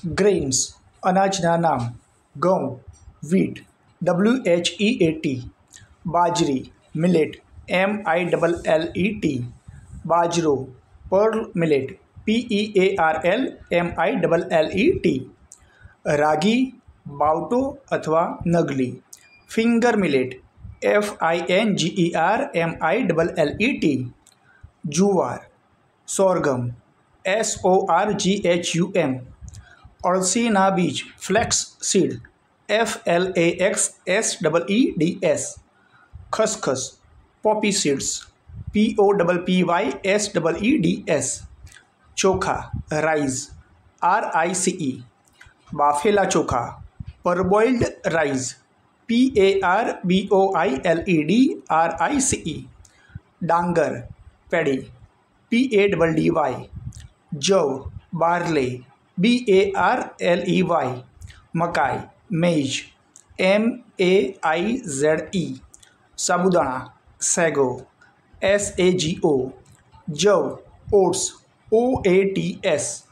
grains અનાજના નામ: ઘઉં વ્હીટ WHEAT, બાજરી મિલેટ MILLET, બાજરો પર્લ મિલેટ PEARL MILLET, રાગી બાવટો અથવા નગલી ફિંગર મિલેટ FINGER MILLET, જુવાર સોરગમ SORGHUM, અળસીના બીજ ફ્લેક્સ સીડ FLAXSEEDS, ખસખસ પોપી સીડ્સ POPPYSEEDS, ચોખા રાઈઝ RICE, બાફેલા ચોખા પરબોઇલ્ડ રાઈઝ PARBOILED RICE, ડાંગર પેડી PADDY, જવ બાર્લે BARLEY, મકાઈ મેઇઝ MAIZE, સાબુદાણા સેગો SAGO, જવ ઓટ્સ OATS,